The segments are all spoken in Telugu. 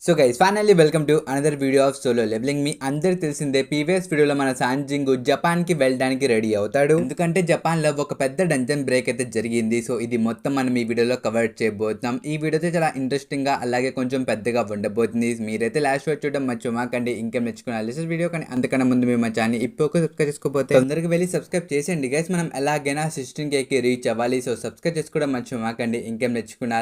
So guys finally welcome to another video of solo leveling. మీ అందరికి తెలిసిందే ప్రీవియస్ వీడియోలో మన సాంజింగ్ జపాన్ కి వెళ్ళడానికి రెడీ అవుతాడు. ఎందుకంటే జపాన్ లో ఒక పెద్ద డంజన్ బ్రేక్ అయితే జరిగింది. సో ఇది మొత్తం మనం ఈ వీడియోలో కవర్ చేయబోతున్నాం. ఈ వీడియో చాలా ఇంట్రెస్టింగ్ గా అలాగే కొంచెం పెద్దగా ఉండబోతుంది. మీరైతే లాస్ట్ వచ్చి చూడడం మర్చిపోకండి. ఇంకేం నేర్చుకునే వీడియో కానీ అంతకన్నా ముందు మేము మా ఛానల్ ఇప్పుడు సబ్స్క్రైబ్ చేసుకోకపోతే తొందరగా వెళ్ళి సబ్స్క్రైబ్ చేసేయండి గైస్. మనం ఎలాగైనా 16K కి రీచ్ అవ్వాలి. సో సబ్స్క్రైబ్ చేసుకోవడం మర్చిపోకండి. ఇంకేం నేర్చుకునే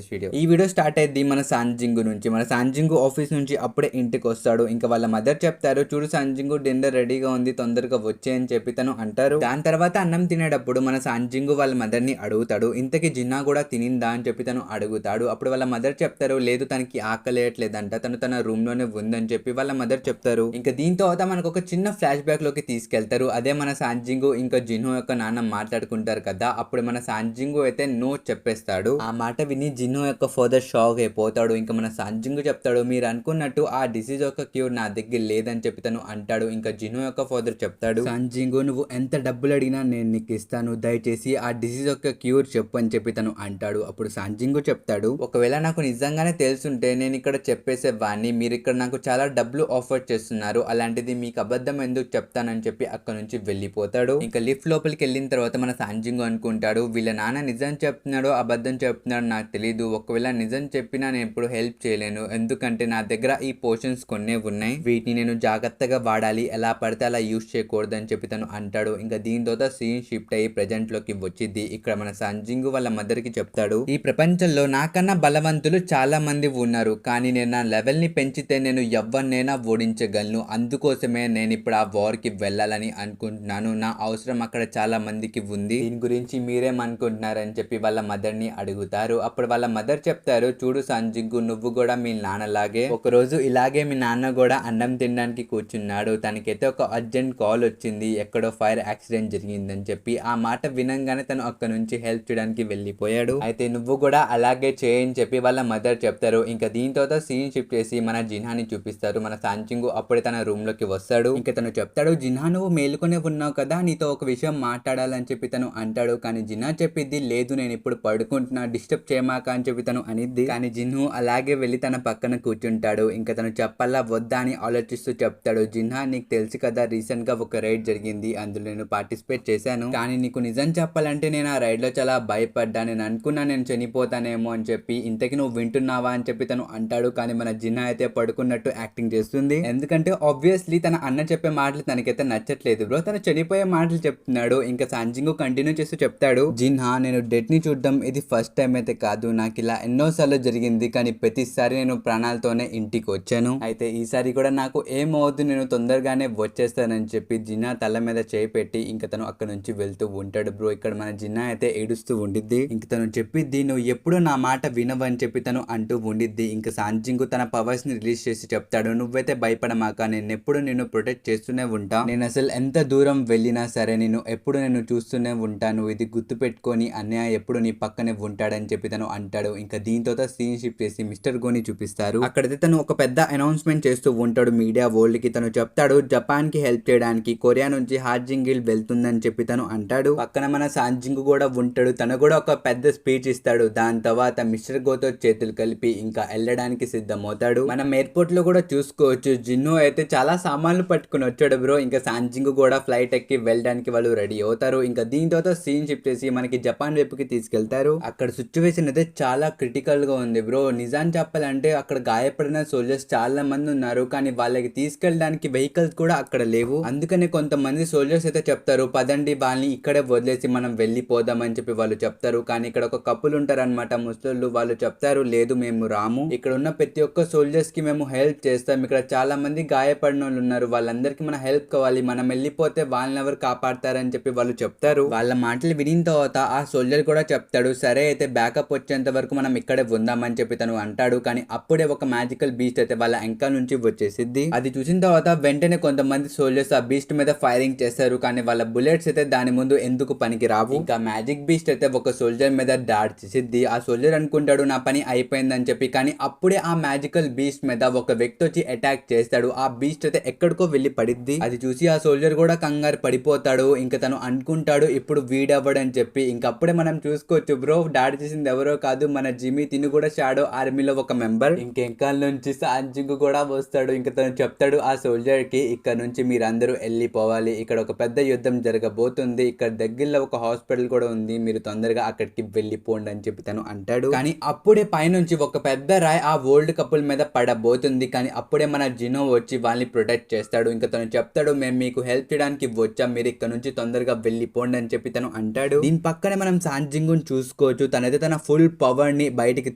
వీడియో. ఈ వీడియో స్టార్ట్ అయ్యింది మన సాంజింగ్ నుంచి. మన సాంజింగ్ ఆఫీస్ నుంచి అప్పుడే ఇంటికి వస్తాడు. ఇంకా వాళ్ళ మదర్ చెప్తారు, చూడు సాంజింగ్ డిన్నర్ రెడీగా ఉంది, తొందరగా వచ్చే అని చెప్పి తను అంటారు. దాని తర్వాత అన్నం తినేటప్పుడు మన సాంజింగ్ వాళ్ళ మదర్ ని అడుగుతాడు, ఇంతకి జిన్నా కూడా తినిందా అని చెప్పి తను అడుగుతాడు. అప్పుడు వాళ్ళ మదర్ చెప్తారు, లేదు తనకి ఆకలేయట్లేదంట, తను తన రూమ్ లోనే ఉందని చెప్పి వాళ్ళ మదర్ చెప్తారు. ఇంకా దీని తర్వాత మనకు ఒక చిన్న ఫ్లాష్ బ్యాక్ లోకి తీసుకెళ్తారు. అదే మన సాంజింగ్ ఇంకా జిన్హో యొక్క నాన్న మాట్లాడుకుంటారు కదా. అప్పుడు మన సాంజింగ్ అయితే నో చెప్పేస్తాడు. ఆ మాట విని జిన్హో యొక్క ఫాదర్ షాక్ అయిపోతాడు. ఇంకా మన సాంజింగ్ చెప్తాడు, మీరు అనుకున్నట్టు ఆ డిసీజ్ యొక్క క్యూర్ నా దగ్గర లేదని చెప్పి తను అంటాడు. ఇంకా జిన్హో యొక్క ఫాదర్ చెప్తాడు, సాంజింగ్ నువ్వు ఎంత డబ్బులు అడిగినా నేను నీకు ఇస్తాను, దయచేసి ఆ డిసీజ్ యొక్క క్యూర్ చెప్పు అని చెప్పి తను అంటాడు. అప్పుడు సాంజింగ్ చెప్తాడు, ఒకవేళ నాకు నిజంగానే తెలుసుంటే నేను ఇక్కడ చెప్పేసేవాడిని, మీరు ఇక్కడ నాకు చాలా డబ్బులు ఆఫర్ చేస్తున్నారు, అలాంటిది మీకు అబద్ధం ఎందుకు చెప్తానని చెప్పి అక్కడ నుంచి వెళ్ళిపోతాడు. ఇంకా లిఫ్ట్ లోపలికి వెళ్ళిన తర్వాత మన సాంజింగ్ అనుకుంటాడు, వీళ్ళ నాన్న నిజం చెప్తున్నాడో అబద్ధం చెప్తున్నాడో నాకు తెలియదు, ఒకవేళ నిజం చెప్పినా నేను ఎప్పుడు హెల్ప్ చేయలేను, ఎందుకంటే నా దగ్గర ఈ పోషన్స్ కొన్నే ఉన్నాయి, వీటిని నేను జాగ్రత్తగా వాడాలి, ఎలా పడితే అలా యూజ్ చేయకూడదు అని చెప్పి తను అంటాడు. ఇంకా దీని తర్వాత సీన్ షిఫ్ట్ అయ్యి ప్రెజెంట్ లోకి వచ్చింది. ఇక్కడ మన సాంజింగ్ వాళ్ళ మదర్ కి చెప్తాడు, ఈ ప్రపంచంలో నాకన్నా బలవంతులు చాలా మంది ఉన్నారు, కానీ నేను నా లెవెల్ ని పెంచితే నేను ఎవరినైనా ఓడించగలను, అందుకోసమే నేను ఇప్పుడు ఆ వార్ కి వెళ్ళాలని అనుకుంటున్నాను, నా అవసరం అక్కడ చాలా మందికి ఉంది, దీని గురించి మీరేమనుకుంటున్నారని చెప్పి వాళ్ళ మదర్ ని అడుగుతారు. అప్పుడు వాళ్ళ మదర్ చెప్తారు, చూడు సాంజింగ్ నువ్వు కూడా మీ నాన్నలాగే ఒక రోజు ఇలాగే మీ నాన్న కూడా అన్నం తినడానికి కూర్చున్నాడు, తనకైతే ఒక అర్జెంట్ కాల్ వచ్చింది, ఎక్కడో ఫైర్ యాక్సిడెంట్ జరిగిందని చెప్పి. ఆ మాట వినంగానే తను అక్కడ నుంచి హెల్ప్ చేయడానికి వెళ్ళిపోయాడు. అయితే నువ్వు కూడా అలాగే చేయని చెప్పి వాళ్ళ మదర్ చెప్తారు. ఇంకా దీని తర్వాత సీన్ షిఫ్ట్ చేసి మన జిన్హాని చూపిస్తారు. మన సాంజింగ్ అప్పుడే తన రూమ్ లోకి వస్తాడు. ఇంకా తను చెప్తాడు, జిన్హా నువ్వు మేలుకొనే ఉన్నావు కదా, నీతో ఒక విషయం మాట్లాడాలని చెప్పి తను అంటాడు. కానీ జిన్హా చెప్పిద్ది, లేదు నేను ఇప్పుడు పడుకుంటున్నా, డిస్టర్బ్ చేయమాక అని చెప్పి తను అనిద్ది. కానీ జిన్హు అలాగే వెళ్ళి తన పక్కన కూర్చుంటాడు. ఇంకా తను చెప్పాలా వద్దా అని ఆలోచిస్తూ చెప్తాడు, జిన్హా నీకు తెలుసు కదా రీసెంట్ గా ఒక రైడ్ జరిగింది, అందులో నేను పార్టిసిపేట్ చేశాను, కానీ నీకు నిజం చెప్పాలంటే నేను ఆ రైడ్ లో చాలా భయపడ్డా, నేను అనుకున్నా నేను చనిపోతానేమో అని చెప్పి, ఇంతకి నువ్వు వింటున్నావా అని చెప్పి తను అంటాడు. కానీ మన జిన్హా అయితే పడుకున్నట్టు యాక్టింగ్ చేస్తుంది, ఎందుకంటే ఆబ్వియస్లీ తన అన్న చెప్పే మాటలు తనకైతే నచ్చట్లేదు బ్రో, తను చనిపోయే మాటలు చెప్తున్నాడు. ఇంకా సాంజింగ్ కంటిన్యూ చేస్తూ చెప్తాడు, జిన్హా నేను డెత్ ని చూడడం ఇది ఫస్ట్ టైం అయితే కాదు, నాకు ఇలా ఎన్నోసార్లు జరిగింది, కానీ ప్రతిసారి నేను ప్రాణాలతోనే ఇంటికి వచ్చాను, అయితే ఈసారి కూడా నాకు ఏమవుతుంది, నేను తొందరగానే వచ్చేస్తానని చెప్పి జిన్నా తల మీద చేయి పెట్టి ఇంకా తను అక్కడ నుంచి వెళ్తూ ఉంటాడు బ్రో. ఇక్కడ మన జిన్నా అయితే ఏడుస్తూ ఉండిద్ది. ఇంక తను చెప్పిద్ది, నువ్వు ఎప్పుడు నా మాట వినవని చెప్పి తను అంటూ ఉండిద్ది. ఇంకా సాంజింగ్ తన పవర్స్ ని రిలీజ్ చేసి చెప్తాడు, నువ్వైతే భయపడమాక, నేను ఎప్పుడు నిన్ను ప్రొటెక్ట్ చేస్తూనే ఉంటా, నేను అసలు ఎంత దూరం వెళ్ళినా సరే నేను ఎప్పుడు నేను చూస్తూనే ఉంటాను, ఇది గుర్తు పెట్టుకొని అన్నయ్య ఎప్పుడు నీ పక్కనే ఉంటాడని చెప్పి తను అంటాడు. ఇంకా దీంతో సీన్ షిఫ్ట్ చేసి మిస్టర్ గోని చూపిస్తారు. అక్కడైతే తను ఒక పెద్ద అనౌన్స్మెంట్ చేస్తూ ఉంటాడు మీడియా వరల్డ్ కి. తను చెప్తాడు, జపాన్ కి హెల్ప్ చేయడానికి కొరియా నుంచి హార్జింగ్ గిల్ వెళ్తుందని చెప్పి తను అంటాడు. పక్కన మన సాంజింగ్ కూడా ఉంటాడు, తను కూడా ఒక పెద్ద స్పీచ్ ఇస్తాడు. దాని తర్వాత మిస్టర్ గోతో చేతులు కలిపి ఇంకా వెళ్ళడానికి సిద్ధమవుతాడు. మనం ఎయిర్పోర్ట్ లో కూడా చూసుకోవచ్చు, జిన్ను అయితే చాలా సామాన్లు పట్టుకుని వచ్చాడు బ్రో. ఇంకా సాంజింగ్ కూడా ఫ్లైట్ ఎక్కి వెళ్ళడానికి వాళ్ళు రెడీ అవుతారు. ఇంకా దీని తర్వాత సీన్ షిఫ్ట్ చేసి మనకి జపాన్ వైపుకి తీసుకెళ్తారు. అక్కడ సిచ్యువేషన్ అయితే చాలా క్రిటికల్ గా ఉంది బ్రో, నిజాన్ని చెప్పాలంటే అక్కడ గాయపడిన సోల్జర్స్ చాలా మంది ఉన్నారు, కానీ వాళ్ళకి తీసుకెళ్ళడానికి వెహికల్స్ కూడా అక్కడ లేవు. అందుకనే కొంతమంది సోల్జర్స్ అయితే చెప్తారు, పదండి వాళ్ళని ఇక్కడే వదిలేసి మనం వెళ్ళిపోదామని చెప్పి వాళ్ళు చెప్తారు. కానీ ఇక్కడ ఒక కపుల్ ఉంటారు అనమాట ముసలోళ్ళు, వాళ్ళు చెప్తారు, లేదు మేము రాము, ఇక్కడ ఉన్న ప్రతి ఒక్క సోల్జర్స్ కి మేము హెల్ప్ చేస్తాం, ఇక్కడ చాలా మంది గాయపడిన వాళ్ళు ఉన్నారు, వాళ్ళందరికీ మన హెల్ప్ కావాలి, మనం వెళ్ళిపోతే వాళ్ళని ఎవరు కాపాడతారని చెప్పి వాళ్ళు చెప్తారు. వాళ్ళ మాటలు వినిన తర్వాత ఆ సోల్జర్ కూడా చెప్తాడు, సరే అయితే బ్యాకప్ వచ్చేంత వరకు మనం ఇక్కడే ఉందామని చెప్పి తను అంటాడు. కానీ అప్పుడే ఒక మ్యాజికల్ బీస్ట్ అయితే వాళ్ళ వెనక నుంచి వచ్చేసిద్ది. అది చూసిన తర్వాత వెంటనే కొంతమంది సోల్జర్స్ ఆ బీస్ట్ మీద ఫైరింగ్ చేస్తారు, కానీ వాళ్ళ బుల్లెట్స్ అయితే దాని ముందు ఎందుకు పనికి రావు. ఇంకా మ్యాజిక్ బీస్ట్ అయితే ఒక సోల్జర్ మీద దాడి చేసిద్ది. ఆ సోల్జర్ అనుకుంటాడు నా పని అయిపోయిందని చెప్పి, కానీ అప్పుడే ఆ మ్యాజికల్ బీస్ట్ మీద ఒక వ్యక్తి వచ్చి అటాక్ చేస్తాడు. ఆ బీస్ట్ అయితే ఎక్కడికో వెళ్ళి పడిద్ది. అది చూసి ఆ సోల్జర్ కూడా కంగారు పడిపోతాడు. ఇంకా తను అనుకుంటాడు ఇప్పుడు వీడవ్వడని చెప్పి. ఇంకప్పుడే మనం చూసుకోవచ్చు బ్రో, దాడి చేసింది ఎవరో కాదు మన జిమ్మీ, తిను కూడా షాడో ఆర్మీలో ఒక మెంబర్. ఇంకెంకాల నుంచి సాంజింగ్ కూడా వస్తాడు. ఇంకా తను చెప్తాడు ఆ సోల్జర్ కి, ఇక్కడ నుంచి మీరందరూ వెళ్ళిపోవాలి, ఇక్కడ ఒక పెద్ద యుద్ధం జరగబోతుంది, ఇక్కడ దగ్గరలో ఒక హాస్పిటల్ కూడా ఉంది, మీరు తొందరగా అక్కడికి వెళ్ళిపోండి అని చెప్పి తను అంటాడు. కానీ అప్పుడే పైనుంచి ఒక పెద్ద రాయి ఆ ఓల్డ్ కపుల్ మీద పడబోతుంది. కానీ అప్పుడే మన జినో వచ్చి వాళ్ళని ప్రొటెక్ట్ చేస్తాడు. ఇంకా తను చెప్తాడు, మేము మీకు హెల్ప్ చేయడానికి వచ్చాం, మీరు ఇక్కడ నుంచి తొందరగా వెళ్ళిపోండి అని చెప్పి తను అంటాడు. దీని పక్కనే మనం సాంజింగ్ చూసుకోవచ్చు. తనైతే తన ఫుల్ పవర్ ని బయటికి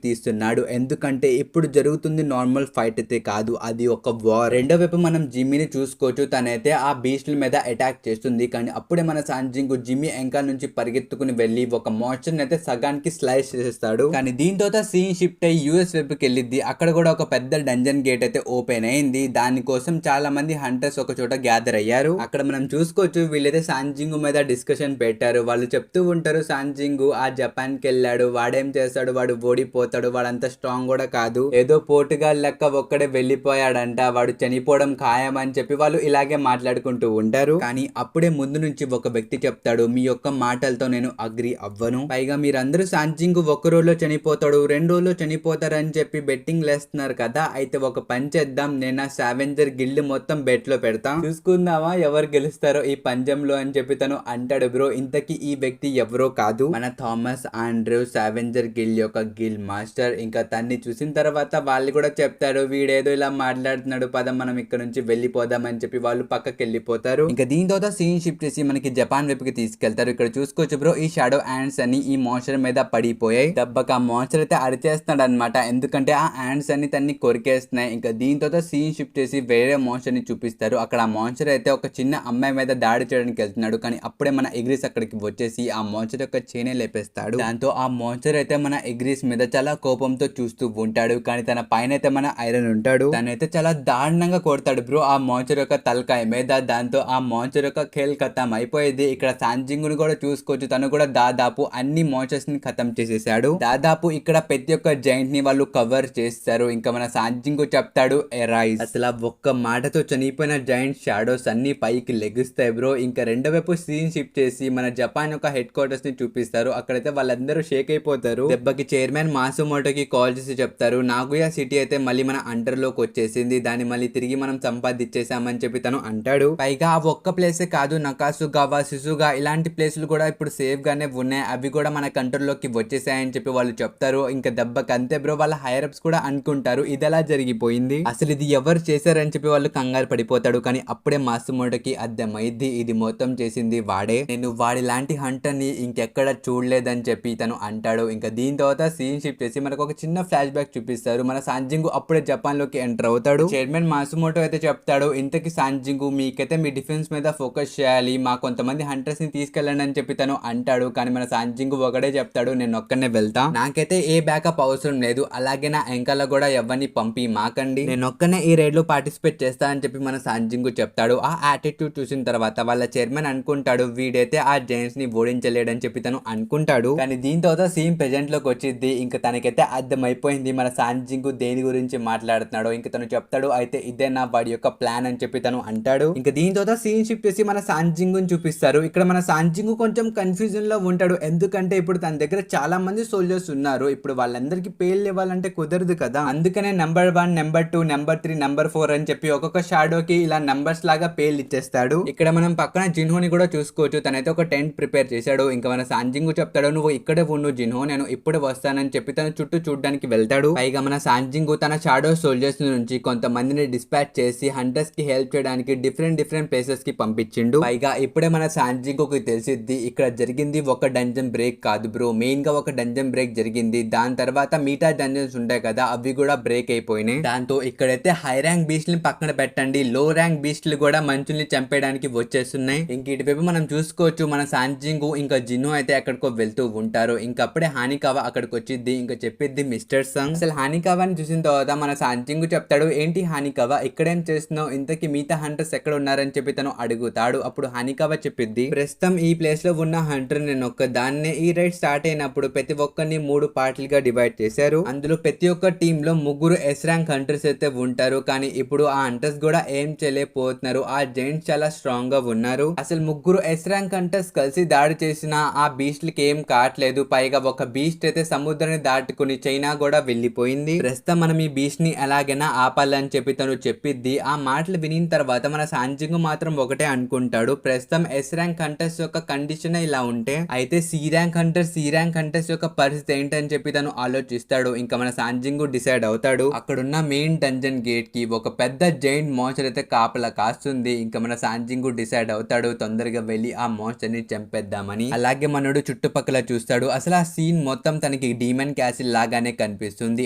తీస్తున్నాడు. ఎందుకంటే ఇప్పుడు జరుగుతుంది నార్మల్ ఫైట్ అయితే కాదు, అది ఒక వార్. రెండో వైపు మనం జిమ్మీని చూసుకోవచ్చు. తనైతే ఆ బీస్ట్ల మీద అటాక్ చేస్తుంది. కానీ అప్పుడే మన సాంజింగ్ జిమ్మీ ఎంకాల నుంచి పరిగెత్తుకుని వెళ్ళి ఒక మాన్స్టర్ అయితే సగానికి స్లైస్ చేసేస్తాడు. కానీ దీంతో సీన్ షిఫ్ట్ అయ్యి యూఎస్ వైపుకి వెళ్ళిద్ది. అక్కడ కూడా ఒక పెద్ద డంజన్ గేట్ అయితే ఓపెన్ అయింది. దానికోసం చాలా మంది హంటర్స్ ఒక చోట గ్యాదర్ అయ్యారు. అక్కడ మనం చూసుకోవచ్చు వీళ్ళైతే సాంజింగ్ మీద డిస్కషన్ పెట్టారు. వాళ్ళు చెప్తూ ఉంటారు, సాంజింగ్ ఆ జపాన్ కి వెళ్ళాడు, వాడేం చేస్తాడు, వాడు ఓడిపోతాడు, వాడంత స్ట్రాంగ్ కూడా కాదు, ఏదో పోర్టుగాల్ లెక్క ఒక్కడే వెళ్ళిపోయాడంట, వాడు చనిపోవడం ఖాయం అని చెప్పి వాళ్ళు ఇలాగే మాట్లాడుకుంటూ ఉంటారు. కానీ అప్పుడే ముందు నుంచి ఒక వ్యక్తి చెప్తాడు, మీ యొక్క మాటలతో నేను అగ్రి అవ్వను, పైగా మీరందరూ సాంజింగ్ ఒక రోజులో చనిపోతాడు, 2 రోజుల్లో చనిపోతారని చెప్పి బెట్టింగ్ లేస్తున్నారు కదా, అయితే ఒక పని చేద్దాం, నేను ఆ సావెంజర్ గిల్డ్ మొత్తం బెట్ లో పెడతాం, చూసుకుందామా ఎవరు గెలుస్తారో ఈ పంజంలో అని చెప్పి తను అంటాడు. బ్రో ఇంతకీ ఈ వ్యక్తి ఎవరో కాదు, మన థామస్ ఆండ్రూ సావెంజర్ గిల్డ్ యొక్క గిల్డ్ మాస్టర్. ఇంకా తన్ని చూసిన తర్వాత వాళ్ళు కూడా చెప్తారు, వీడేదో ఇలా మాట్లాడుతున్నాడు, పద మనం ఇక్కడ నుంచి వెళ్ళిపోదాం అని చెప్పి వాళ్ళు పక్కకి వెళ్ళిపోతారు. ఇంకా దీని తర్వాత సీన్ షిఫ్ట్ చేసి మనకి జపాన్ వైపుకి తీసుకెళ్తారు. ఇక్కడ చూసుకోవచ్చు బ్రో, ఈ షాడో యాండ్స్ అని ఈ మాన్స్టర్ మీద పడిపోయాయి. దెబ్బకి ఆ మాన్స్టర్ అయితే అరిచేస్తున్నాడు అనమాట, ఎందుకంటే ఆ యాండ్స్ అన్ని తన్ని కొరికేస్తున్నాయి. ఇంకా దీని తర్వాత సీన్ షిఫ్ట్ చేసి వేరే మాన్స్టర్ ని చూపిస్తారు. అక్కడ ఆ మాన్స్టర్ అయితే ఒక చిన్న అమ్మాయి మీద దాడి చేయడానికి వెళ్తున్నాడు. కానీ అప్పుడే మన ఎగ్రీస్ అక్కడికి వచ్చేసి ఆ మాన్స్టర్ యొక్క చేనే లేపేస్తాడు. దాంతో ఆ మాన్స్టర్ అయితే మన ఎగ్రీస్ మీద చాలా కోపంతో చూస్తూ ఉంటాడు. కానీ తన పైన అయితే మన ఐరన్ ఉంటాడు, తనైతే చాలా దారుణంగా కొడతాడు బ్రో ఆ మాన్స్టర్ యొక్క తలకాయ మీద. దాంతో ఆ మాన్స్టర్ యొక్క ఖేల్ ఖతం అయిపోయింది. ఇక్కడ సాంజింగ్ ని కూడా చూసుకోవచ్చు, తను కూడా దాదాపు అన్ని మాన్స్టర్స్ ని ఖతం చేసేసాడు. దాదాపు ఇక్కడ ప్రతి ఒక్క జైంట్ ని వాళ్ళు కవర్ చేస్తారు. ఇంకా మన సాంజింగ్ చెప్తాడు, ఎరైజ్. అసలు ఒక్క మాటతో చనిపోయిన జైంట్ షాడోస్ అన్ని పైకి లెగుస్తాయి బ్రో. ఇంకా రెండో వైపు సీన్ షిఫ్ట్ చేసి మన జపాన్ యొక్క హెడ్ క్వార్టర్స్ ని చూపిస్తారు. అక్కడైతే వాళ్ళందరూ షేక్ అయిపోతారు. దెబ్బకి చైర్మన్ మాసుమోటోకి కాల్ చేసి చెప్తారు, నాగుయా సిటీ అయితే మళ్ళీ మన అండర్ లోకి వచ్చేసింది, దాన్ని మళ్ళీ తిరిగి మనం సంపాదించేసామని చెప్పి తను అంటాడు. పైగా ఆ ఒక్క ప్లేసే కాదు, నకాసుగావా, సిసుగా ఇలాంటి ప్లేసులు కూడా ఇప్పుడు సేఫ్ గానే ఉన్నాయి, అవి కూడా మన కంట్రోల్ లోకి వచ్చేసాయని చెప్పి వాళ్ళు చెప్తారు. ఇంకా దెబ్బకి అంతే బ్రో, వాళ్ళ హైరప్స్ కూడా అనుకుంటారు ఇది ఎలా జరిగిపోయింది, అసలు ఇది ఎవరు చేశారని చెప్పి వాళ్ళు కంగారు పడిపోతాడు. కానీ అప్పుడే మాసుమోటోకి అర్థమైద్ది ఇది మొత్తం చేసింది వాడే, నేను వాడి లాంటి హంటర్ ని ఇంకెక్కడ చూడలేదని చెప్పి తను అంటాడు. ఇంకా దీని తర్వాత సీన్ షిఫ్ట్ చేసి మనకు ఒక చిన్న ఫ్లాష్ బ్యాక్ చూపిస్తారు. మన సాంజింగ్ అప్పుడే జపాన్ లోకి ఎంటర్ అవుతాడు. చైర్మన్ మాసుమోటో అయితే చెప్తాడు, ఇంతకి సాంజింగ్ మీకైతే మీ డిఫెన్స్ మీద ఫోకస్ చేయాలి, మా కొంతమంది హంటర్స్ ని తీసుకెళ్ళండి అని చెప్పి తను అంటాడు. కానీ మన సాంజింగ్ ఒకడే చెప్తాడు, నేను ఒక్కనే వెళ్తా, నాకైతే ఏ బ్యాకప్ అవసరం లేదు, అలాగే నా ఎంకల్లో కూడా ఎవరిని పంపి మాకండి, నేను ఒక్కనే ఈ రైడ్ లో పార్టిసిపేట్ చేస్తా అని చెప్పి మన సాంజింగ్ చెప్తాడు. ఆ యాటిట్యూడ్ చూసిన తర్వాత వాళ్ళ చైర్మన్ అనుకుంటాడు, వీడైతే ఆ జైంట్స్ ని ఓడించలేడని చెప్పి తను అనుకుంటాడు. కానీ దీని తర్వాత సీన్ ప్రెజెంట్ లోకి వచ్చింది. ఇంకా తనకైతే అర్థమైపోయింది మన సాంజింగ్ దేని గురించి మాట్లాడుతున్నాడు. ఇంకా తను చెప్తాడు, అయితే ఇదే నా వాడి యొక్క ప్లాన్ అని చెప్పి తను అంటాడు. ఇంకా దీని తర్వాత సీన్ షిఫ్ట్ చేసి మన సాంజింగ్ చూపిస్తారు. ఇక్కడ మన సాంజింగ్ కొంచెం కన్ఫ్యూజన్ లో ఉంటాడు, ఎందుకంటే ఇప్పుడు తన దగ్గర చాలా మంది సోల్జర్స్ ఉన్నారు, ఇప్పుడు వాళ్ళందరికీ పేర్లు ఇవ్వాలంటే కుదరదు కదా, అందుకనే నెంబర్ 1, నెంబర్ 2, నెంబర్ 3, నెంబర్ 4 అని చెప్పి ఒక్కొక్క షాడోకి ఇలా నంబర్స్ లాగా పేర్లు ఇచ్చేస్తాడు. ఇక్కడ మనం పక్కన జిన్హోని కూడా చూసుకోవచ్చు, తనైతే ఒక టెంట్ ప్రిపేర్ చేశాడు. ఇంకా మన సాంజింగ్ చెప్తాడు, నువ్వు ఇక్కడే ఉండు జిన్హో, నేను ఇప్పుడు వస్తానని చెప్పి తన చుట్టూ చూడడానికి వెళ్తాడు. పైగా మన సాంజింగ్ తన షాడో సోల్జర్స్ నుంచి కొంతమందిని డిస్పాచ్ చేసి హంటర్స్ కి హెల్ప్ చేయడానికి డిఫరెంట్ ప్లేసెస్ కి పంపించిండు. పైగా ఇప్పుడే మన సాంజింగ్ కి తెలిసిద్ది ఇక్కడ జరిగింది ఒక డంజన్ బ్రేక్ కాదు బ్రో, మెయిన్ గా ఒక డంజన్ బ్రేక్ జరిగింది, దాని తర్వాత మిగతా డంజన్స్ ఉంటాయి కదా అవి కూడా బ్రేక్ అయిపోయినాయి. దాంతో ఇక్కడైతే హై ర్యాంక్ బీస్ట్ని పక్కన పెట్టండి, లో ర్యాంక్ బీస్ట్లు కూడా మనుషుల్ని చంపేయడానికి వచ్చేస్తున్నాయి. ఇంక ఇటువైపు మనం చూసుకోవచ్చు మన సాంజింగ్ ఇంకా జిన్ను అయితే ఎక్కడికో వెళ్తూ ఉంటారు. ఇంకప్పుడే హానికావా అక్కడికి వచ్చింది. ఇంకా చెప్పిద్ది, మిస్టర్ సంగ్ అసలు హానికావాని చూసిన తర్వాత మన సాంజింగ్ చెప్తాడు, ఏంటి హానికావా ఇక్కడేం చేస్తున్నావు, ఇంతకీ మిగతా హంటర్స్ ఎక్కడ ఉన్నారని చెప్పి తను అడుగుతాడు. అప్పుడు హానికావా చెప్పిద్ది, ప్రస్తుతం ఈ ప్లేస్ లో ఉన్న హంటర్ నేను ఒక్కదాన్నే, ఈ రైడ్ స్టార్ట్ అయినప్పుడు ప్రతి ఒక్కరిని 3 పార్టీలుగా డివైడ్ చేశారు, అందులో ప్రతి ఒక్క టీమ్ లో 3 ఎస్ ర్యాంక్ హంటర్స్ అయితే ఉంటారు. కానీ ఇప్పుడు ఆ హంటర్స్ కూడా ఏం చేయలేకపోతున్నారు, ఆ జైంట్స్ చాలా స్ట్రాంగ్ గా ఉన్నారు, అసలు 3 ఎస్ ర్యాంక్ హంటర్స్ కలిసి దాడి చేసిన ఆ బీస్ట్లకి ఏం కావట్లేదు, పైగా ఒక బీస్ట్ అయితే సముద్రాన్ని దాటుకుని చైనా కూడా వెళ్ళిపోయింది. ప్రస్తుతం మనం ఈ బీస్ట్ ని ఎలాగైనా ఆపాలని చెప్పి తను చెప్పిద్ది. ఆ మాటలు వినిన తర్వాత మన సాంజింగ్ మాత్రం ఒకటే అనుకుంటాడు, ప్రస్తుతం ఎస్ ర్యాంక్ హంటర్స్ యొక్క కండిషన్ ఇలా ఉంటే అయితే సి ర్యాంక్ హంటర్స్ యొక్క పరిస్థితి ఏంటని చెప్పి తను ఆలోచిస్తాడు. ఇంకా మన సాంజింగ్ డిసైడ్ అవుతాడు, అక్కడున్న మెయిన్ డంజన్ గేట్ కి ఒక పెద్ద జైంట్ మోన్స్టర్ అయితే కాపలా కాస్తుంది. ఇంకా మన సాంజింగ్ డిసైడ్ అవుతాడు తొందరగా వెళ్ళి ఆ మోన్స్టర్ ని చంపేద్దామని. అలాగే మనోడు చుట్టుపక్కల చూస్తాడు, అసలు ఆ సీన్ మొత్తం తనకి డీమన్ క్యాసిల్ లాగానే కనిపిస్తుంది,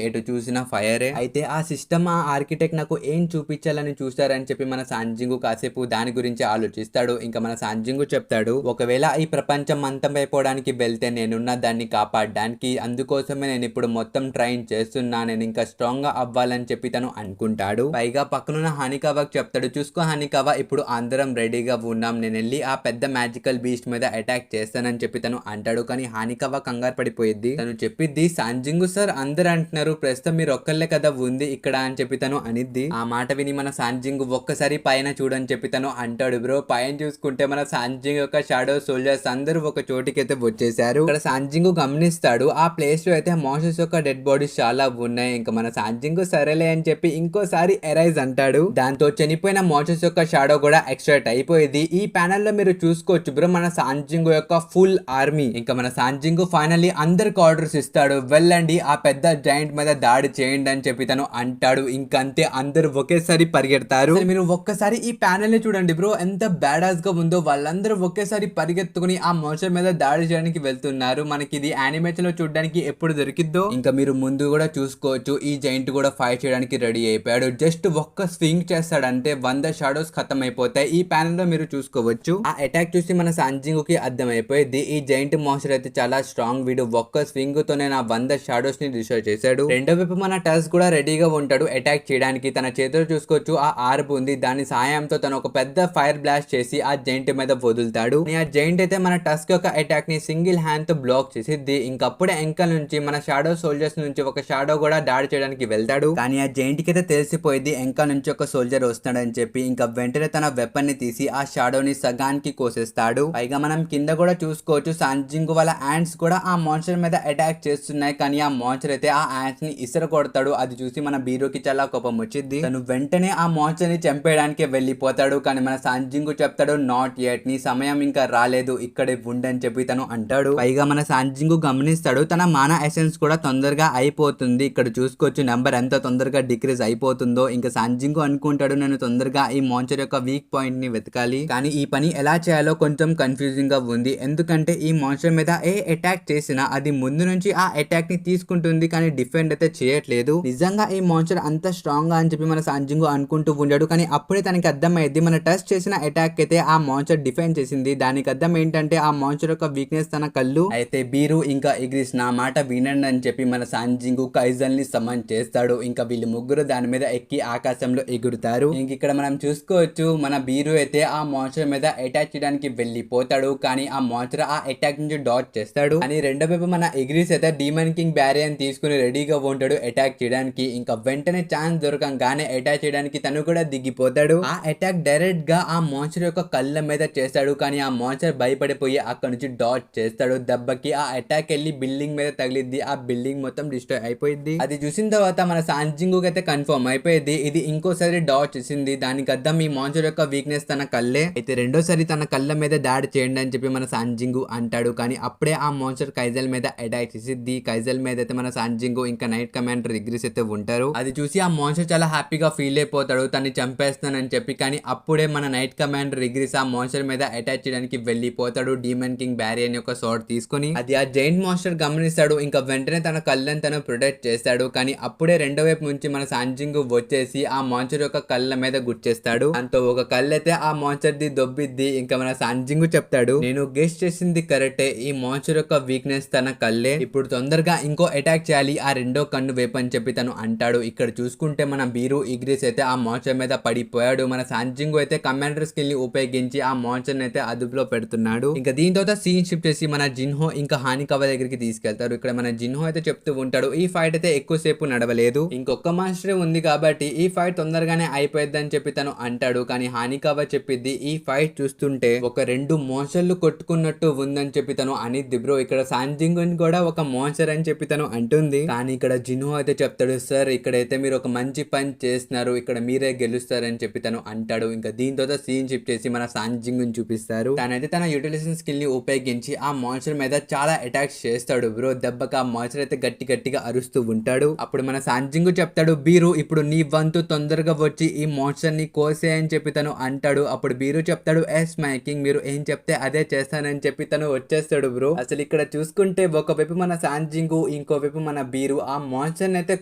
ఎటు చూసిన ఫైరే. అయితే ఆ సిస్టమ్ ఆ ఆర్కిటెక్ట్ నాకు ఏం చూపించాలని చూస్తారని చెప్పి మన సాంజింగ్ కాసేపు దాని గురించి ఆలోచిస్తాడు. ఇంకా మన సాంజింగ్ చెప్తాడు, ఒకవేళ ఈ ప్రపంచం అంతమైపోవడానికి వెళ్తే నేనున్న దాన్ని కాపాడడానికి, అందుకోసమే నేను ఇప్పుడు మొత్తం ట్రైన్ చేస్తున్నా, నేను ఇంకా స్ట్రాంగ్ గా అవ్వాలని చెప్పి తను అనుకుంటాడు. పైగా పక్కనున్న హానికావాకి చెప్తాడు, చూసుకో హానికావా, ఇప్పుడు అందరం రెడీగా ఉన్నాం, నేను వెళ్ళి ఆ పెద్ద మ్యాజికల్ బీస్ట్ మీద అటాక్ చేస్తానని చెప్పి తను అంటాడు. కానీ హానికావా కంగారు పడిపోయిద్ది. తను చెప్పిద్ది, సాంజింగ్ సార్ అందరు అంటున్నారు, ప్రస్తుతం మీరు ఒక్కళ్ళే కదా ఉంది ఇక్కడ అని చెప్పి తను అనిద్ది. ఆ మాట విని మన సాంజింగ్ ఒక్కసారి పైన చూడని చెప్పి తను అంటాడు. బ్రో పైన చూసుకుంటే మన సాంజింగ్ యొక్క షాడో సోల్జర్స్ అందరూ ఒక చోటికి అయితే వచ్చేసారు. ఇక్కడ సాంజింగ్ గమనిస్తాడు, ఆ ప్లేస్ లో అయితే మోసెస్ యొక్క డెడ్ బాడీస్ చాలా ఉన్నాయి. ఇంకా మన సాంజింగ్ సరేలే అని చెప్పి ఇంకోసారి ఎరైజ్ అంటాడు. దాంతో చనిపోయిన మోసెస్ యొక్క షాడో కూడా ఎక్స్ట్రాక్ట్ అయిపోయింది. ఈ ప్యానెల్ లో మీరు చూసుకోవచ్చు బ్రో మన సాంజింగ్ యొక్క ఫుల్ ఆర్మీ. ఇంకా మన సాంజింగ్ ఫైనల్లీ అందరికి ఆర్డర్స్ ఇస్తాడు, వెళ్ళండి ఆ పెద్ద జాయింట్ మీద దాడి చేయండి అని చెప్పి తను అంటాడు. ఇంకంతే అందరూ ఒకేసారి పరిగెడతారు. మీరు ఒక్కసారి ఈ ప్యానెల్ ని చూడండి బ్రో, ఎంత బ్యాడాస్ గా ఉందో. వాళ్ళందరూ ఒకేసారి పరిగెత్తుకుని ఆ మోన్స్టర్ మీద దాడి చేయడానికి వెళ్తున్నారు. మనకి ఇది యానిమేషన్ లో చూడడానికి ఎప్పుడు దొరికిద్దో. ఇంకా మీరు ముందు కూడా చూసుకోవచ్చు, ఈ జైంట్ కూడా ఫైట్ చేయడానికి రెడీ అయిపోయాడు. జస్ట్ ఒక్క స్వింగ్ చేస్తాడంటే 100 షాడోస్ ఖతం అయిపోతాయి. ఈ ప్యానెల్ లో మీరు చూసుకోవచ్చు. ఆ అటాక్ చూసి మన సాంజింగ్ కి అర్థమైపోయింది, ఈ జైంట్ మోన్స్టర్ అయితే చాలా స్ట్రాంగ్, వీడు ఒక్క స్వింగ్ తోనే నా 100 షాడోస్ ని డిస్ట్రాయ్ చేశాడు. రెండో వైపు మన టస్ కూడా రెడీగా ఉంటాడు అటాక్ చేయడానికి. తన చేతిలో చూసుకోవచ్చు ఆ ఆర్బ్ ఉంది, దాని సాయంతో తను ఒక పెద్ద ఫైర్ బ్లాస్ట్ చేసి ఆ జైంట్ మీద వదులుతాడు. ఆ జైంట్ అయితే మన టస్క్ యొక్క అటాక్ ని సింగిల్ హ్యాండ్ తో బ్లాక్ చేసిద్ది. ఇంకప్పుడే ఎంకల్ నుంచి మన షాడో సోల్జర్స్ నుంచి ఒక షాడో కూడా దాడి చేయడానికి వెళ్తాడు. కానీ ఆ జైంట్ కి అయితే తెలిసిపోయింది ఎంకల్ నుంచి ఒక సోల్జర్ వస్తాడని చెప్పి. ఇంకా వెంటనే తన వెపన్ ని తీసి ఆ షాడోని సగానికి కోసేస్తాడు. పైగా మనం కింద కూడా చూసుకోవచ్చు, సాంజింగ్ వాళ్ళ యాంట్స్ కూడా ఆ మాన్స్టర్ మీద అటాక్ చేస్తున్నాయి. కానీ ఆ మాన్స్టర్ అయితే ఆ యాంట్స్ ని ఇసురు కొడతాడు. అది చూసి మన బీరోకి చాలా కోపం వచ్చింది. తను వెంటనే ఆ మాన్స్టర్ ని చంపేయడానికి వెళ్ళిపోతాడు. కానీ మన సాంజింగ్ చెప్తాడు, నాట్ యెట్, నీ సమయం ఇంకా రాలేదు, ఇక్కడే ఉండని చెప్పి తను అంటాడు. పైగా మన సాంజింగ్ గమనిస్తాడు, తన మానా ఎసెన్స్ కూడా తొందరగా అయిపోతుంది. ఇక్కడ చూసుకోవచ్చు నెంబర్ ఎంత తొందరగా డిక్రీజ్ అయిపోతుందో. ఇంకా సాంజింగ్ అనుకుంటాడు, నేను తొందరగా ఈ మాన్స్టర్ యొక్క వీక్ పాయింట్ ని వెతకాలి. కానీ ఈ పని ఎలా చేయాలో కొంచెం కన్ఫ్యూజింగ్ గా ఉంది. ఎందుకంటే ఈ మాన్స్టర్ మీద ఏ అటాక్ చేసినా అది ముందు నుంచి ఆ అటాక్ ని తీసుకుంటుంది, కానీ డిఫెండ్ అయితే చేయట్లేదు. నిజంగా ఈ మాన్స్టర్ అంత స్ట్రాంగ్ గా అని చెప్పి మన సాంజింగ్ అనుకుంటూ ఉన్నాడు. కానీ అప్పుడే తనకి అర్థమైంది, మన టెస్ట్ చేసిన అటాక్ అయితే ఆ మాన్స్టర్ డిఫెండ్ చేసింది. దానికి అర్థం ఏంటంటే ఆ మాన్స్టర్ యొక్క వీక్నెస్ తన కళ్ళు. అయితే బీరు ఇంకా ఇగ్రిస్ నా మాట వినండి అని చెప్పి మన సాంజింగ్ కైజల్ ని సమన్ చేస్తాడు. ఇంకా వీళ్ళు ముగ్గురు దాని మీద ఎక్కి ఆకాశంలో ఎగురుతారు. ఇంక ఇక్కడ మనం చూసుకోవచ్చు, మన బీరు అయితే ఆ మాన్స్టర్ మీద అటాక్ చేయడానికి వెళ్ళిపోతాడు. కానీ ఆ మాన్స్టర్ ఆ అటాక్ నుంచి డాచ్ చేస్తాడు. అని రెండో వైపు మన ఇగ్రిస్ అయితే డీమన్ కింగ్ బ్యారియర్ తీసుకుని రెడీగా ఉంటాడు అటాక్ చేయడానికి. ఇంకా వెంటనే ఛాన్స్ దొరకంగానే అటాక్ చేయడానికి తను కూడా దిగిపోతాడు. ఆ అటాక్ డైరెక్ట్ గా ఆ మాన్స్టర్ యొక్క కళ్ళ మీద చేస్తాడు. కానీ ఆ మాన్స్టర్ భయపడిపోయి అక్కడ నుంచి డాచ్ చేస్తాడు. దెబ్బకి ఆ అటాక్ వెళ్ళి బిల్డింగ్ మీద తగిలిద్ది. ఆ బిల్డింగ్ మొత్తం డిస్ట్రాయ్ అయిపోయింది. అది చూసిన తర్వాత మన సాంజింగ్ అయితే కన్ఫర్మ్ అయిపోయింది, ఇది ఇంకోసారి డాచ్ చేసింది. దానికి అర్థం ఈ మాన్స్టర్ యొక్క వీక్నెస్ తన కళ్ళే. అయితే రెండోసారి తన కళ్ళ మీద దాడి చేయండి అని చెప్పి మన సాంజింగ్ అంటాడు. కానీ అప్పుడే ఆ మాన్స్టర్ కైజల్ మీద అటాక్ చేసిద్ది. కైజల్ మీద అయితే మన సాంజింగ్ ఇంకా నైట్ కమాండర్ ఇగ్రిస్ అయితే ఉంటారు. అది చూసి ఆ మాన్స్టర్ చాలా హ్యాపీగా ఫీల్ అయిపోతాడు, తన్ని చంపేస్తానని చెప్పి. కానీ అప్పుడే మన నైట్ కమాండర్ ఇగ్రిస్ ఆ మాన్స్టర్ మీద అటాక్ చేయడానికి వెళ్ళిపోతాడు డీమన్ కింగ్ బ్యారియర్ యొక్క సోర్డ్ తీసుకుని. అది ఆ జైంట్ మాన్స్టర్ గమనిస్తాడు. ఇంకా వెంటనే తన కళ్ళని తను ప్రొటెక్ట్ చేస్తాడు. కానీ అప్పుడే రెండో వైపు నుంచి మన సాంజింగ్ వచ్చేసి ఆ మాన్స్టర్ యొక్క కళ్ళ మీద గుర్చేస్తాడు. దాంతో ఒక కళ్ళు అయితే ఆ మాన్స్టర్ ది దొబ్బిద్ది. ఇంకా మన సాంజింగ్ చెప్తాడు, నేను గెస్ చేసింది కరెక్టే, ఈ మాన్స్టర్ యొక్క వీక్నెస్ తన కళ్ళే, ఇప్పుడు తొందరగా ఇంకో అటాక్ చేయాలి ఆ రెండో కన్ను వైపు అని చెప్పి తను అంటాడు. ఇక్కడ చూసుకుంటే మన బీరు ఇగ్రిస్ అయితే ఆ మాన్స్టర్ మీద పడిపోయాడు. మన సాంజింగ్ అయితే కమాండర్ స్కిల్ ని ఉపయోగించి ఆ మాన్స్టర్ అయితే అదుపులో పెడుతున్నాడు. ఇంకా దీని తర్వాత సీన్ షిఫ్ట్ చేసి మన జిన్హో ఇంకా హానికావా దగ్గరికి తీసుకెళ్తారు. ఇక్కడ మన జిన్హో అయితే చెప్తూ ఉంటాడు, ఈ ఫైట్ అయితే ఎక్కువసేపు నడవలేదు, ఇంకొక మాన్స్టరే ఉంది కాబట్టి ఈ ఫైట్ తొందరగానే అయిపోయిద్దని చెప్పి తను అంటాడు. కానీ హానికావా చెప్పిద్ది, ఈ ఫైట్ చూస్తుంటే ఒక 2 మోన్స్టర్లు కొట్టుకున్నట్టు ఉందని చెప్పి తను అనిద్ది. బ్రో ఇక్కడ సాంజింగ్ కూడా ఒక మోన్స్టర్ అని చెప్పి తను అంటుంది. కానీ ఇక్కడ జిన్హో జిన్హో అయితే చెప్తాడు, సార్ ఇక్కడైతే మీరు ఒక మంచి పని చేస్తున్నారు, ఇక్కడ మీరే గెలుస్తారని చెప్పి తను అంటాడు. ఇంకా దీంతో సీన్ షిఫ్ట్ చేసి మన సాంజింగ్ చూపిస్తారు. తనైతే తన యూటిలైజేషన్ స్కిల్ ని ఉపయోగించి ఆ మాన్స్టర్ మీద చాలా అటాక్స్ చేస్తాడు బ్రో. దెబ్బకి ఆ మాన్స్టర్ అయితే గట్టిగా అరుస్తూ ఉంటాడు. అప్పుడు మన సాంజింగ్ చెప్తాడు, బీరు ఇప్పుడు నీ వంతు తొందరగా వచ్చి ఈ మాన్స్టర్ ని కోసే అని చెప్పి తను అంటాడు. అప్పుడు బీరు చెప్తాడు, ఎస్ మై కింగ్, మీరు ఏం చెప్తే అదే చేస్తానని చెప్పి తను వచ్చేస్తాడు బ్రో. అసలు ఇక్కడ చూసుకుంటే ఒకవైపు మన సాంజింగ్, ఇంకోవైపు మన బీరు ఆ మాన్స్టర్ అయితే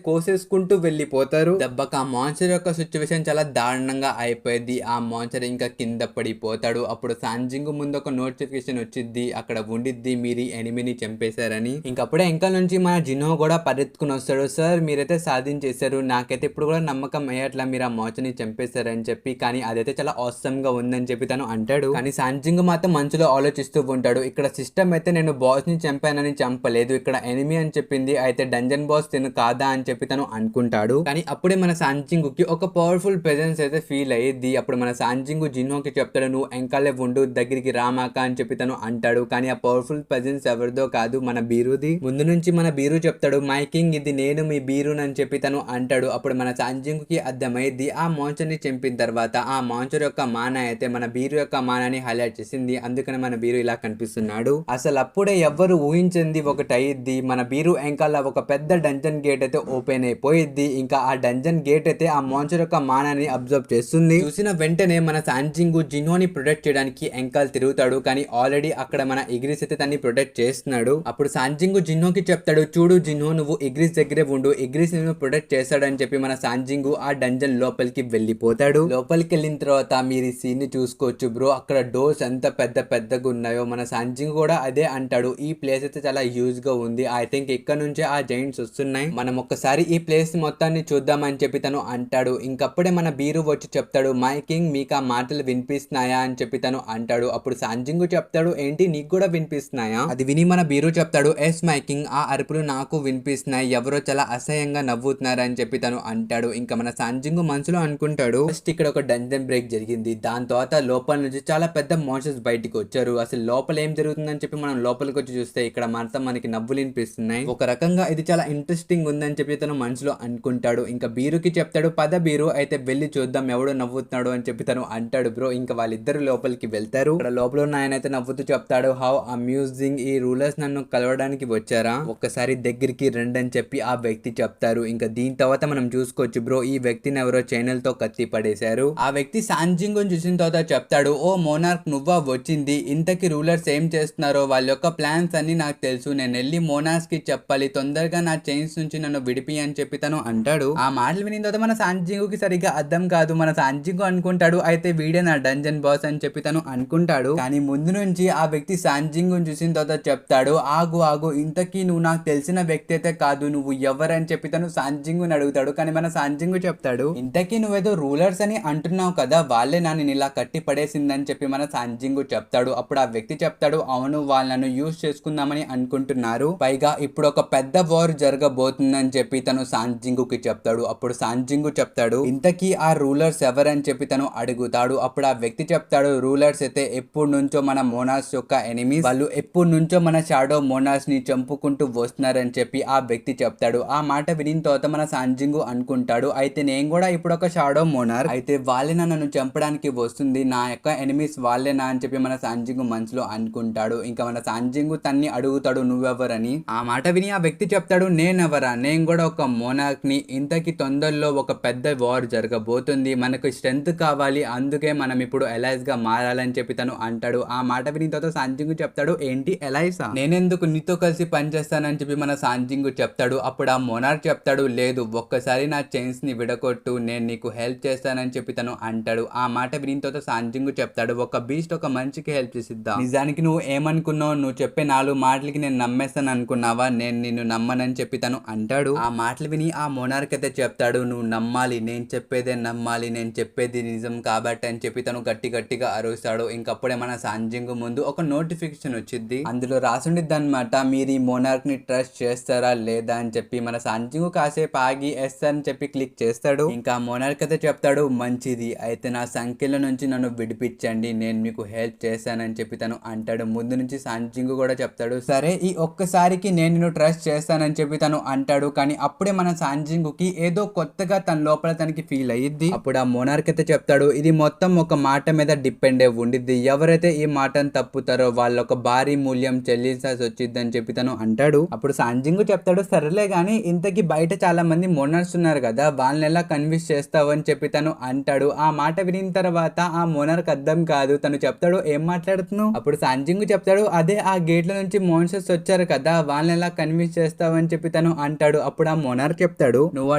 కోసేసుకుంటూ వెళ్ళిపోతారు. దెబ్బకి ఆ మాన్స్టర్ యొక్క సిచ్యువేషన్ చాలా దారుణంగా అయిపోయింది. ఆ మాన్స్టర్ ఇంకా కింద పడిపోతాడు. అప్పుడు సాంజింగ్ ముందు ఒక నోటిఫికేషన్ వచ్చింది, అక్కడ ఉండిద్ది మీరు ఎనిమిని చంపేశారని. ఇంకప్పుడే ఇంకా నుంచి మన జిన్హో కూడా పరిగెత్తుకుని వస్తాడు, సార్ మీరైతే సాధించేశారు, నాకైతే ఇప్పుడు కూడా నమ్మకం అయ్యట్లా మీరు ఆ మాన్స్టర్ని చంపేశారని చెప్పి, కానీ అదైతే చాలా ఆసమ్ గా ఉందని చెప్పి తను అంటాడు. కానీ సాంజింగ్ మాత్రం మనసులో ఆలోచిస్తూ ఉంటాడు, ఇక్కడ సిస్టమ్ అయితే నేను బాస్ ని చంపానని చంపలేదు, ఇక్కడ ఎనిమి అని చెప్పింది, అయితే డంజన్ బాస్ తిను కాదా అని చెప్పి తను అనుకుంటాడు. కానీ అప్పుడే మన సాంజింగ్ కి ఒక పవర్ఫుల్ ప్రెజెన్స్ అయితే ఫీల్ అయ్యింది. అప్పుడు మన సాంజింగ్ జిన్హోకి చెప్తాడు, నువ్వు ఎంకాలే ఉండు, దగ్గరికి రామాక అని చెప్పి తను అంటాడు. కానీ ఆ పవర్ఫుల్ ప్రెజెన్స్ ఎవరిదో కాదు, మన బీరుది. ముందు నుంచి మన బీరు చెప్తాడు, మై కింగ్ ఇది నేను మీ బీరున్ అని చెప్పి తను అంటాడు. అప్పుడు మన సాంజింగ్ కి అర్థమైంది, ఆ మాన్స్టర్ ని చంపిన తర్వాత ఆ మాన్స్టర్ యొక్క మాన అయితే మన బీరు యొక్క మానాన్ని హైలైట్ చేసింది, అందుకని మన బీరు ఇలా కనిపిస్తున్నాడు. అసలు అప్పుడే ఎవ్వరు ఊహించింది ఒకటి అయ్యిద్ది, మన బీరు ఎంకాల ఒక పెద్ద డంజన్ గేట్ అయితే ఓపెన్ అయిపోయిద్ది. ఇంకా ఆ డంజన్ గేట్ అయితే ఆ మాన్స్టర్ యొక్క మానాన్ని అబ్జర్వ్ చేస్తుంది. చూసిన వెంటనే మన సాంజింగ్ జిన్హోని ప్రొటెక్ట్ చేయడానికి ఎంకాల్ తిరుగుతాడు, కానీ ఆల్రెడీ అక్కడ మన ఇగ్రిస్ అయితే తన్ని ప్రొటెక్ట్ చేస్తున్నాడు. అప్పుడు సాంజింగ్ జిన్హోకి చెప్తాడు, చూడు జిన్హో నువ్వు ఇగ్రిస్ దగ్గరే ఉండు, ఇగ్రిస్ నేను ప్రొటెక్ట్ చేస్తాడని చెప్పి మన సాంజింగ్ ఆ డంజన్ లోపలికి వెళ్ళిపోతాడు. లోపలికి వెళ్ళిన తర్వాత మీరు ఈ సీన్ ని చూసుకోవచ్చు బ్రో, అక్కడ డోర్స్ ఎంత పెద్దగా ఉన్నాయో. మన సాంజింగ్ కూడా అదే అంటాడు, ఈ ప్లేస్ అయితే చాలా హ్యూజ్ గా ఉంది, ఐ థింక్ ఇక్కడ నుంచే ఆ జైంట్స్ వస్తున్నాయి, మనం ఒక్కసారి ఈ ప్లేస్ మొత్తాన్ని చూద్దామని చెప్పి తను అంటాడు. ఇంకప్పుడే మన బీరు వచ్చి చెప్తాడు, మై కింగ్ మీకు ఆ మాటలు వినిపిస్తున్నాయా అని చెప్పి తను అంటాడు. అప్పుడు సాంజింగ్ చెప్తాడు, ఏంటి నీకు కూడా వినిపిస్తున్నాయా? అది విని మన బీరు చెప్తాడు, ఎస్ మై కింగ్, ఆ అరుపులు నాకు వినిపిస్తున్నాయి, ఎవరో చాలా అసహ్యంగా నవ్వుతున్నారు అని చెప్పి తను అంటాడు. ఇంకా మన సాంజింగ్ మనసులో అనుకుంటాడు, ఫస్ట్ ఇక్కడ ఒక డంజన్ బ్రేక్ జరిగింది, దాని తర్వాత లోపల నుంచి చాలా పెద్ద మాన్స్టర్స్ బయటికి వచ్చారు, అసలు లోపల ఏం జరుగుతుందని చెప్పి మనం లోపలికి వచ్చి చూస్తే ఇక్కడ మాత్రం మనకి నవ్వులు వినిపిస్తున్నాయి, ఒక రకంగా ఇది చాలా ఇంట్రెస్టింగ్ ఉందని చెప్పి తను మనసులో అనుకుంటాడు. ఇంకా బీరుకి చెప్తాడు, పద బీరు అయితే వెళ్ళి చూద్దాం ఎవడో నవ్వుతున్నాడు అని చెప్పి తను అంటాడు బ్రో. ఇంకా వాళ్ళిద్దరు లోపలికి వెళ్తారు. ఇక్కడ లోపల ఉన్న ఆయన అయితే నవ్వుతూ చెప్తాడు, హౌ అమ్యూజింగ్, ఈ రూలర్స్ నన్ను కలవడానికి వచ్చారా, ఒక్కసారి దగ్గరికి రండి అని చెప్పి ఆ వ్యక్తి చెప్తారు. ఇంకా దీని తర్వాత మనం చూసుకోవచ్చు బ్రో, ఈ వ్యక్తిని ఎవరో చైనల్ తో కత్తి పడేశారు. ఆ వ్యక్తి సాంజింగ్ చూసిన తర్వాత చెప్తాడు, ఓ మోనార్క్ నువ్వా వచ్చింది, ఇంతకి రూలర్స్ ఏం చేస్తున్నారో వాళ్ళ యొక్క ప్లాన్స్ అన్ని నాకు తెలుసు, నేను వెళ్ళి మోనార్క్స్ కి చెప్పాలి, తొందరగా నా చైన్స్ నుంచి నన్ను విడిపి అని చెప్పి తను అంటాడు. ఆ మాటలు విని తర్వాత మన సాంజింగ్ కి సరిగ్గా అర్థం కాదు, మన సాంజింగ్ అనుకుంటాడు అయితే వీడే నా డంజన్ బాస్ అని చెప్పి తను అనుకుంటాడు. కానీ ముందు నుంచి ఆ వ్యక్తి సాంజింగ్ చూసిన తర్వాత చెప్తాడు, ఆగు ఆగు, ఇంతకీ నువ్వు నాకు తెలిసిన వ్యక్తి అయితే కాదు, నువ్వు ఎవరని చెప్పి తను సాంజింగ్ అడుగుతాడు. కానీ మన సాంజింగ్ చెప్తాడు, ఇంతకీ నువ్వేదో రూలర్స్ అని అంటున్నావు కదా, వాళ్ళే నన్ను ఇలా కట్టి పడేసిందని చెప్పి మన సాంజింగ్ చెప్తాడు. అప్పుడు ఆ వ్యక్తి చెప్తాడు, అవును వాళ్ళను యూజ్ చేసుకుందామని అనుకుంటున్నారు, పైగా ఇప్పుడు ఒక పెద్ద వార్ జరగబోతుందని చెప్పి తను సాంజింగ్ కి చెప్తాడు. అప్పుడు సాంజింగ్ చెప్తాడు, ఇంతకీ ఆ రూలర్స్ ఎవరని చెప్పి తను అడుగుతాడు. అప్పుడు ఆ వ్యక్తి చెప్తాడు, రూలర్స్ అయితే ఎప్పుడు నుంచో మన మోనార్క్స్ యొక్క ఎనిమీస్, వాళ్ళు ఎప్పుడు నుంచో మన షాడో మోనార్క్స్ ని చంపుకుంటూ వస్తున్నారని చెప్పి ఆ వ్యక్తి చెప్తాడు. ఆ మాట వినిన తర్వాత మన సాంజింగ్ అనుకుంటాడు, అయితే నేను కూడా ఇప్పుడు ఒక షాడో మోనార్క్, అయితే వాళ్ళేనా నన్ను చంపడానికి వస్తుంది, నా యొక్క ఎనిమీస్ వాళ్ళేనా అని చెప్పి మన సాంజింగ్ మనసులో అనుకుంటాడు. ఇంకా మన సాంజింగ్ తన్ని అడుగుతాడు, నువ్వెవరని. ఆ మాట విని ఆ వ్యక్తి చెప్తాడు, నేనెవరా, నేను కూడా ఒక మోనార్క్ ని, ఇంతకి తొందరలో ఒక పెద్ద వార్ జరగబోతుంది, మనకు స్ట్రెంత్ కావాలి, అందుకే మనం ఇప్పుడు ఎలైస్ గా మారాలని చెప్పి తను అంటాడు. ఆ మాట విని తర్వాత సాంజింగ్ చెప్తాడు, ఏంటి ఎలైసా, నేనెందుకు నీతో కలిసి పనిచేస్తానని చెప్పి మన సాంజింగ్ చెప్తాడు. అప్పుడు ఆ మోనార్క్ చెప్తాడు, లేదు ఒక్కసారి నా చైన్స్ ని విడగొట్టు, నేను నీకు హెల్ప్ చేస్తానని చెప్పి తను అంటాడు. ఆ మాట విని తర్వాత సాంజింగ్ చెప్తాడు, ఒక బీస్ట్ ఒక మనిషికి హెల్ప్ చేసిద్దా, నిజానికి నువ్వు ఏమనుకున్నావు, నువ్వు చెప్పే 4 మాటలకి నేను నమ్మేస్తాను అనుకున్నావా, నేను నిన్ను నమ్మనని చెప్పి తను అంటాడు. ఆ మాటలు విని ఆ మోనార్క్ అయితే చెప్తాడు, నువ్వు నమ్మాలి, నేను చెప్పేదే నమ్మాలి, నేను చెప్పేది నిజం కాబట్టి అని చెప్పి తను గట్టిగా అరుస్తాడు. ఇంకప్పుడే మన సాంజింగ్ ముందు ఒక నోటిఫికేషన్ వచ్చింది, అందులో రాసుండిద్ది అనమాట, మీరు ఈ మోనార్క్ ని ట్రస్ట్ చేస్తారా లేదా అని చెప్పి. మన సాంజింగ్ కాసేపు ఆగి ఎస్ అని చెప్పి క్లిక్ చేస్తాడు. ఇంకా మోనార్క్ అయితే చెప్తాడు, మంచిది, అయితే నా సంఖ్యల నుంచి నన్ను విడిపించండి, నేను మీకు హెల్ప్ చేశానని చెప్పి తను అంటాడు. ముందు నుంచి సాంజింగ్ కూడా చెప్తాడు, సరే ఈ ఒక్కసారికి నేను నిన్ను ట్రస్ట్ చేస్తానని చెప్పి తను అంటాడు. అంటాడు. కానీ అప్పుడే మన సాంజింగుకి ఏదో కొత్తగా తన లోపల తనకి ఫీల్ అయ్యిద్ది. అప్పుడు ఆ మోనార్క్ అయితే చెప్తాడు, ఇది మొత్తం ఒక మాట మీద డిపెండ్ అయి ఉండిద్ది, ఎవరైతే ఈ మాటను తప్పుతారో వాళ్ళు ఒక భారీ మూల్యం చెల్లించాల్సి వచ్చింది అని చెప్పి తను అంటాడు. అప్పుడు సాంజింగు చెప్తాడు, సరేలే గానీ ఇంతకీ బయట చాలా మంది మోనార్క్స్ ఉన్నారు కదా, వాళ్ళని ఎలా కన్విన్స్ చేస్తావు అని చెప్పి తను అంటాడు. ఆ మాట వినిన తర్వాత ఆ మోనార్క్ అర్థం కాదు, తను చెప్తాడు, ఏం మాట్లాడుతున్నావు? అప్పుడు సాంజింగు చెప్తాడు, అదే ఆ గేట్ల నుంచి మోన్స్టర్స్ వచ్చారు కదా, వాళ్ళని ఎలా కన్విన్స్ చేస్తావు అని చెప్పి తను అంటాడు. అప్పుడు ఆ మోనార్క్ చెప్తాడు, నువ్వు ఆ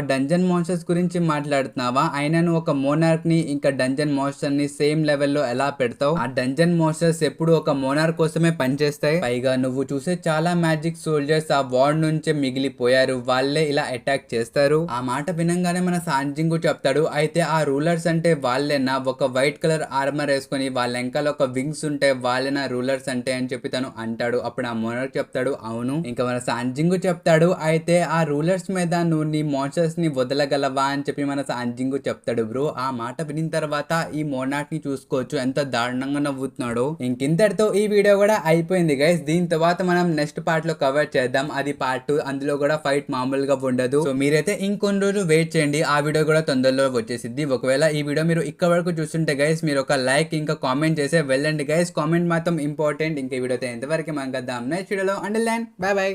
డంజన్ మోన్స్టర్స్ గురించి మాట్లాడుతున్నావా? అయినా నువ్వు ఒక మోనార్క్ ని ఇంకా డంజన్ మోన్స్టర్ ని సేమ్ లెవెల్లో ఎలా పెడతావు? ఆ డంజన్ మోన్స్టర్స్ ఎప్పుడు ఒక మోనార్క్ కోసమే పనిచేస్తాయి. పైగా నువ్వు చూసే చాలా మ్యాజిక్ సోల్జర్స్ ఆ వార్ నుంచే మిగిలిపోయారు, వాళ్ళే ఇలా అటాక్ చేస్తారు. ఆ మాట వినంగానే మన సాంజింగు చెప్తాడు, అయితే ఆ రూలర్స్ అంటే వాళ్ళేనా? ఒక వైట్ కలర్ ఆర్మర్ వేసుకొని వాళ్ళ వెనకాల ఒక వింగ్స్ ఉంటే వాళ్ళేనా రూలర్స్ అంటే అని చెప్పి తను అంటాడు. అప్పుడు ఆ మోనార్క్ చెప్తాడు, అవును. ఇంకా మన సాంజింగు చెప్తాడు, అయితే ఆ రూలర్స్ మీద నువ్వు నీ మోన్స్టర్స్ ని వదలగలవా అని చెప్పి మన సాంజింగు చెప్తాడు. బ్రో ఆ మాట వినిన తర్వాత ఈ మోనార్క్ ని చూసుకోవచ్చు ఎంత దారుణంగా నవ్వుతున్నాడు. ఇంకింతటితో ఈ వీడియో కూడా అయిపోయింది గైస్. దీని తర్వాత మనం నెక్స్ట్ పార్ట్ లో కవర్ చేద్దాం, అది పార్ట్ 2. అందులో కూడా ఫైట్ మామూలుగా ఉండదు. సో మీరైతే ఇంకొన్ని రోజులు వెయిట్ చేయండి, ఆ వీడియో కూడా తొందరలో వచ్చేసిద్ది. ఒకవేళ ఈ వీడియో మీరు ఇక్కడ వరకు చూస్తుంటే గైస్ మీరు ఒక లైక్ ఇంకా కామెంట్ చేసే వెళ్ళండి గైస్. కామెంట్ మాత్రం ఇంపార్టెంట్. ఇంకా ఈ వీడియో అయితే ఎంతవరకు మనం కద్దాం నెక్స్ట్ వీడియోలో. Until then bye by.